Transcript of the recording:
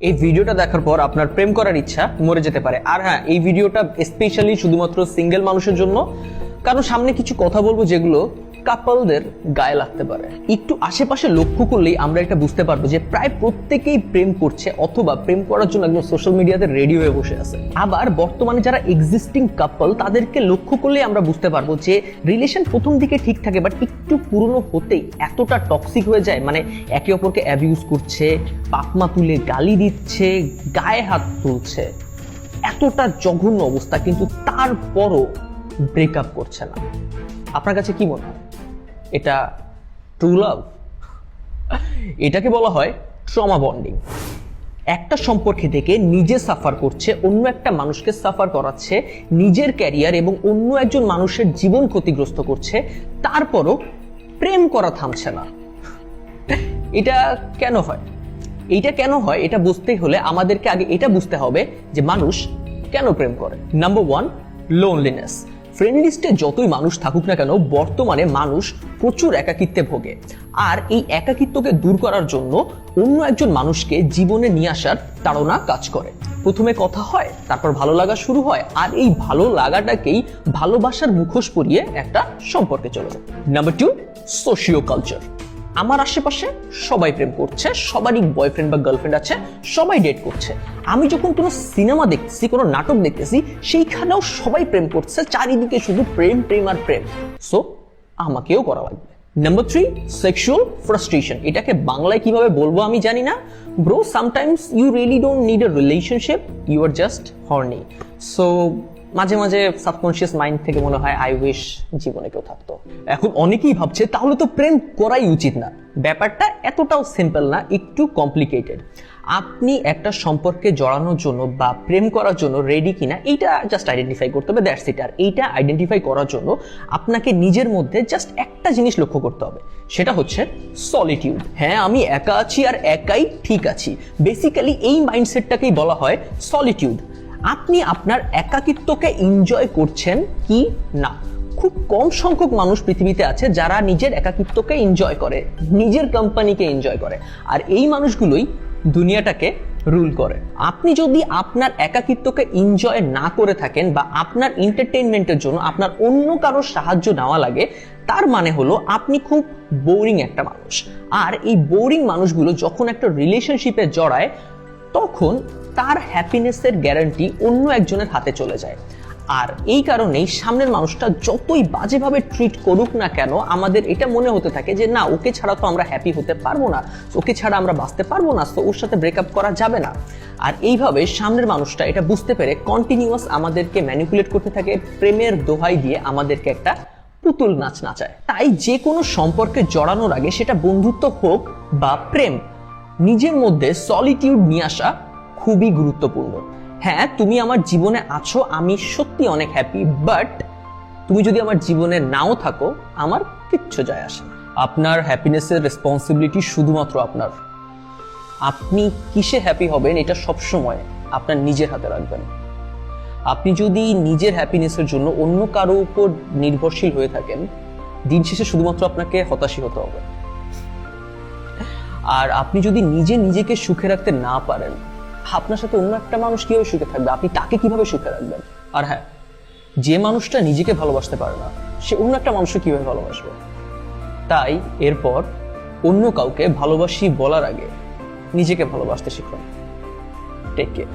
এই ভিডিওটা দেখার পর আপনার প্রেম করার ইচ্ছা মরে যেতে পারে। আর হ্যাঁ, এই ভিডিওটা স্পেশালি শুধুমাত্র সিঙ্গেল মানুষের জন্য, কারণ সামনে কিছু কথা বলবো যেগুলো কাপলদের গায়ে লাগতে পারে। একটু আশেপাশে লক্ষ্য করলেই আমরা এটা বুঝতে পারবো যে প্রায় প্রত্যেকেই প্রেম করছে অথবা প্রেম করার জন্য একদম সোশ্যাল মিডিয়াতে রেডি হয়ে বসে আছে। আবার বর্তমানে যারা এক্সিস্টিং কাপল তাদেরকে লক্ষ্য করলেই আমরা বুঝতে পারবো যে রিলেশন প্রথম দিকে ঠিক থাকে, বাট একটু পুরনো হতেই এতটা টক্সিক হয়ে যায়, মানে একে অপরকে অ্যাবিউজ করছে, পাকমা তুলে গালি দিচ্ছে, গায়ে হাত তুলছে, এতটা জঘন্য অবস্থা, কিন্তু তারপরও ব্রেকআপ করছে না। আপনার কাছে কি মনে হয়, এটা ট্রু লাভ? এটাকে বলা হয় ট্রমা বন্ডিং। একটা সম্পর্কে থেকে নিজে সাফার করছে, অন্য একটা মানুষকে সাফার করাচ্ছে, নিজের ক্যারিয়ার এবং অন্য একজন মানুষের জীবন ক্ষতিগ্রস্ত করছে, তারপরও প্রেম করা থামছে না। এটা কেন হয়? এটা বুঝতেই হলে আমাদেরকে আগে এটা বুঝতে হবে যে মানুষ কেন প্রেম করে। Number 1, loneliness. ফ্রেন্ড লিস্টে যতই মানুষ থাকুক না কেন, বর্তমানে মানুষ প্রচুর একাকিত্বে ভোগে। আর এই একাকিত্বকে দূর করার জন্য অন্য একজন মানুষকে জীবনে নিয়ে আসার তাড়না কাজ করে। প্রথমে কথা হয়, তারপর ভালো লাগা শুরু হয়, আর এই ভালো লাগাটাকেই ভালোবাসার মুখোশ পরিয়ে একটা সম্পর্কে চলে যায়। Number 2, socio culture. আমার আশেপাশে সবাই প্রেম করছে, সবারই বয়ফ্রেন্ড বা গার্লফ্রেন্ড আছে, সবাই ডেট করছে। আমি যখন কোনো সিনেমা দেখতেছি, কোনো নাটক দেখতেছি, সেইখানেও সবাই প্রেম করছে, চারিদিকে শুধু প্রেম প্রেম আর প্রেম। সো আমাকেও করা লাগবে। Number 3, sexual frustration. এটাকে বাংলায় কিভাবে বলবো আমি জানি না। Bro, sometimes you really don't need a relationship, you are just horny. So মাঝে মাঝে সাবকনশিয়াস মাইন্ড থেকে মনে হয় আই উইশ জীবনে কেউ থাকতো। এখন অনেকেই ভাবছে তাহলে তো প্রেম করাই উচিত না। ব্যাপারটা এতটাও সিম্পল না, একটু কমপ্লিকেটেড। আপনি একটা সম্পর্কে জড়ানোর জন্য বা প্রেম করার জন্য রেডি কিনা এইটা জাস্ট আইডেন্টিফাই করতে হবে, দ্যাটস ইট। আর এইটা আইডেন্টিফাই করার জন্য আপনাকে নিজের মধ্যে জাস্ট একটা জিনিস লক্ষ্য করতে হবে, সেটা হচ্ছে সলিটিউড। হ্যাঁ, আমি একা আছি আর একাই ঠিক আছি। বেসিক্যালি এই মাইন্ডসেটটাকেই বলা হয় সলিটিউড। আপনি আপনার একাকিত্বকে এনজয় করছেন কি না। খুব কম সংখ্যক মানুষ পৃথিবীতে আছে যারা নিজের একাকিত্বকে এনজয় করে, নিজের কোম্পানিকে এনজয় করে, আর এই মানুষগুলোই দুনিয়াটাকে রুল করে। আপনি যদি আপনার একাকিত্বকে এনজয় না করে থাকেন বা আপনার এন্টারটেইনমেন্টের জন্য আপনার অন্য কারোর সাহায্য নেওয়া লাগে, তার মানে হলো আপনি খুব বোরিং একটা মানুষ। আর এই বোরিং মানুষগুলো যখন একটা রিলেশনশিপে জড়ায়, তখন তার হ্যাপিনেসের গ্যারান্টি অন্য একজনের হাতে চলে যায়। আর এই কারণেই সামনের মানুষটা যতই বাজেভাবে ট্রিট করুক না কেন, আমাদের এটা মনে হতে থাকে যে না, ওকে ছাড়া তো আমরা হ্যাপি হতে পারবো না, ওকে ছাড়া আমরা বাঁচতে পারবো না, তো ওর সাথে ব্রেকআপ করা যাবে না। আর এইভাবে সামনের মানুষটা এটা বুঝতে পেরে কন্টিনিউয়াস আমাদেরকে ম্যানিপুলেট করতে থাকে, প্রেমের দোহাই দিয়ে আমাদেরকে একটা পুতুল নাচ নাচায়। তাই যে কোনো সম্পর্কে জড়ানোর আগে, সেটা বন্ধুত্ব হোক বা প্রেম, নিজের মধ্যে সলিটিউড নিয়ে আসা খুবই গুরুত্বপূর্ণ। হ্যাঁ, তুমি আমার জীবনে আছো, আমি সত্যি অনেক হ্যাপি, বাট তুমি যদি আমার জীবনে নাও থাকো, আমার কিচ্ছু যায় আসে না। আপনার হ্যাপিনেসের রেসপন্সিবিলিটি শুধুমাত্র আপনার। আপনি কিসে হ্যাপি হবেন এটা সবসময় আপনার নিজের হাতে রাখবেন। আপনি যদি নিজের হ্যাপিনেসের জন্য অন্য কারো উপর নির্ভরশীল হয়ে থাকেন, দিন শেষে শুধুমাত্র আপনাকে হতাশই হতে হবে। আর আপনি যদি নিজেকে সুখে রাখতে না পারেন, আপনার সাথে অন্য একটা মানুষ কিভাবে সুখে থাকবে? আপনি তাকে কিভাবে সুখে রাখবেন? আর হ্যাঁ, যে মানুষটা নিজেকে ভালোবাসতে পারে না, সে অন্য একটা মানুষকে কিভাবে ভালোবাসবে? তাই এরপর অন্য কাউকে ভালোবাসি বলার আগে নিজেকে ভালোবাসতে শিখুন। Take care.